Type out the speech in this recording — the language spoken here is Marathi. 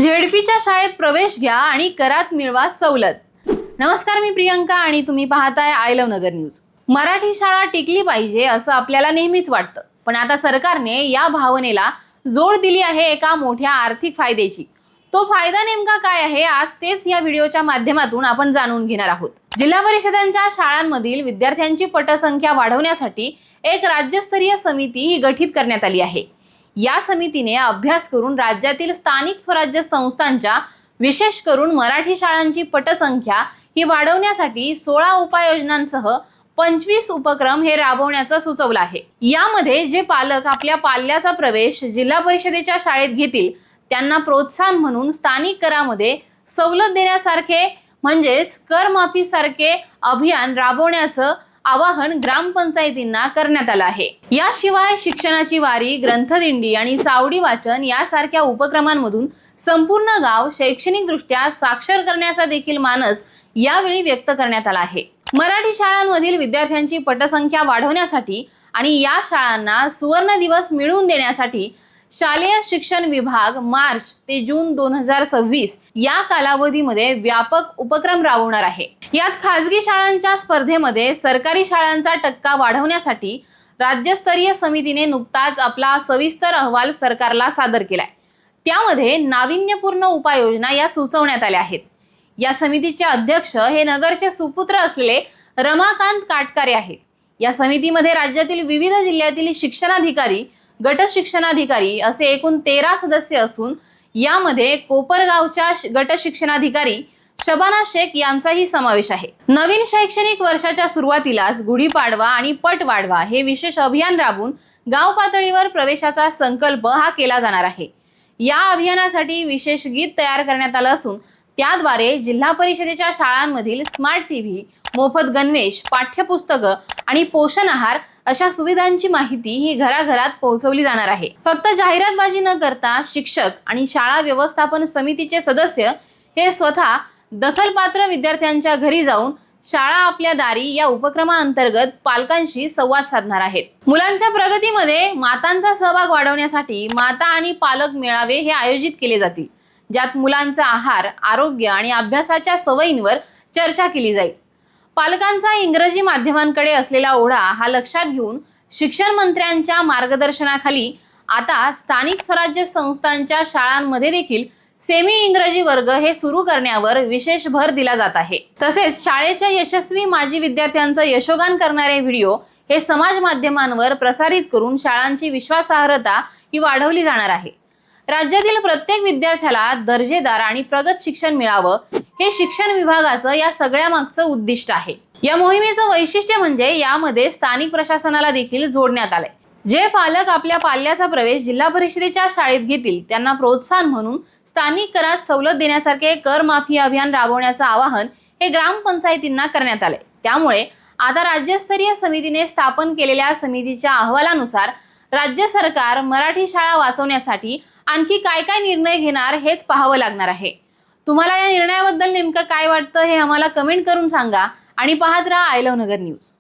झेडपीच्या शाळेत प्रवेश घ्या आणि करात मिळवा सवलत। नमस्कार, मी प्रियंका आणि तुम्ही पाहताय I love Nagar news. Marathi शाळा टिकली पाहिजे असं आपल्याला नेहमीच वाटतं, पण आता सरकारने या भावनेला जोड दिली आहे एका मोठ्या आर्थिक फायद्याची। तो फायदा नेमका काय आहे, आज तेच या व्हिडिओच्या माध्यमातून आपण जाणून घेणार आहोत। जिल्हा परिषदांच्या शाळांमधील विद्यार्थ्यांची पटसंख्या वाढवण्यासाठी एक राज्यस्तरीय समिती ही गठीत करण्यात आली आहे। या समितीने अभ्यास करून राज्यातील स्थानिक स्वराज्य संस्थांच्या विशेष करून मराठी शाळांची पटसंख्या ही वाढवण्यासाठी 16 उपाययोजनांसह 25 उपक्रम हे राबवण्याचं सुचवलं आहे। यामध्ये जे पालक आपल्या पाल्याचा प्रवेश जिल्हा परिषदेच्या शाळेत घेतील त्यांना प्रोत्साहन म्हणून स्थानिक करामध्ये सवलत देण्यासारखे म्हणजेच करमाफी सारखे अभियान राबवण्याचं आवाहन ग्रामपंचायतींना करण्यात आलं आहे। याशिवाय शिक्षणाची वारी, ग्रंथदिंडी आणि चावडी वाचन यासारख्या उपक्रमांमधून संपूर्ण गाव शैक्षणिक दृष्ट्या साक्षर करण्याचा देखील मानस यावेळी व्यक्त करण्यात आला आहे। मराठी शाळांमधील विद्यार्थ्यांची पटसंख्या वाढवण्यासाठी आणि या शाळांना सुवर्ण दिवस मिळवून देण्यासाठी शालेय शिक्षण विभाग मार्च ते जून 2026 या कालावधीमध्ये व्यापक उपक्रम राबवणार आहे। यात खासगी शाळांच्या स्पर्धेमध्ये सरकारी शाळांचा टक्का वाढवण्यासाठी राज्यस्तरीय समितीने नुकताच आपला सविस्तर अहवाल सरकारला सादर केलाय। त्यामध्ये नाविन्यपूर्ण उपाययोजना या सुचवण्यात आल्या आहेत। या समितीचे अध्यक्ष हे नगरचे सुपुत्र असलेले रमाकांत काटकारे आहेत। या समितीमध्ये राज्यातील विविध जिल्ह्यातील शिक्षणाधिकारी, गट शिक्षणाधिकारी असे एकूण 13 सदस्य असून यामध्ये कोपरगावच्या गट शिक्षणाधिकारी शबाना शेख यांचाही समावेश आहे। नवीन शैक्षणिक वर्षाच्या सुरुवातीलाच गुढीपाडवा आणि पट वाढवा हे विशेष अभियान राबवून गाव पातळीवर प्रवेशाचा संकल्प हा केला जाणार आहे। या अभियानासाठी विशेष गीत तयार करण्यात आलं असून त्याद्वारे जिल्हा परिषदेच्या शाळांमधील स्मार्ट टीव्ही, मोफत गणवेश, पाठ्यपुस्तकं आणि पोषण आहार अशा सुविधांची माहिती ही घराघरात पोहोचवली जाणार आहे। फक्त जाहिरातबाजी न करता शिक्षक आणि शाळा व्यवस्थापन समितीचे सदस्य हे स्वतः दखलपात्र विद्यार्थ्यांच्या घरी जाऊन शाळा आपल्या दारी या उपक्रमाअंतर्गत पालकांशी संवाद साधणार आहेत। मुलांच्या प्रगतीमध्ये मातांचा सहभाग वाढवण्यासाठी माता आणि पालक मेळावे हे आयोजित केले जातील, ज्यात मुलांचा आहार, आरोग्य आणि अभ्यासाच्या सवयींवर चर्चा केली जाईल। पालकांचा इंग्रजी माध्यमांकडे असलेला ओढा हा लक्षात घेऊन शिक्षण मंत्र्यांच्या मार्गदर्शनाखाली आता स्थानिक स्वराज्य संस्थांच्या शाळांमध्ये देखील सेमी इंग्रजी वर्ग हे सुरू करण्यावर विशेष भर दिला जात आहे। तसेच शाळेच्या यशस्वी माजी विद्यार्थ्यांचं यशोगान करणारे व्हिडिओ हे समाज माध्यमांवर प्रसारित करून शाळांची विश्वासार्हता ही वाढवली जाणार आहे। राज्यातील प्रत्येक विद्यार्थ्याला दर्जेदार आणि प्रगत शिक्षण मिळावं हे शिक्षण विभागाचं या सगळ्या मागचं उद्दिष्ट आहे। या मोहिमेचं वैशिष्ट्य म्हणजे यामध्ये स्थानिक प्रशासनाला देखील जोडण्यात आलंय। जे पालक आपल्या पाल्याचा प्रवेश जिल्हा परिषदेच्या शाळेत घेतील त्यांना प्रोत्साहन म्हणून स्थानिक करात सवलत देण्यासारखे कर माफी अभियान राबवण्याचं आवाहन हे ग्रामपंचायतींना करण्यात आलंय। त्यामुळे आता राज्यस्तरीय समितीने स्थापन केलेल्या समितीच्या अहवालानुसार राज्य सरकार मराठी शाळा वाचवण्यासाठी आणखी काय काय निर्णय घेणार हेच पाहावं लागणार आहे। तुम्हाला या निर्णयाबद्दल नेमकं काय वाटतं हे आम्हाला कमेंट करून सांगा आणि पाहत राहा आय लव्ह नगर न्यूज।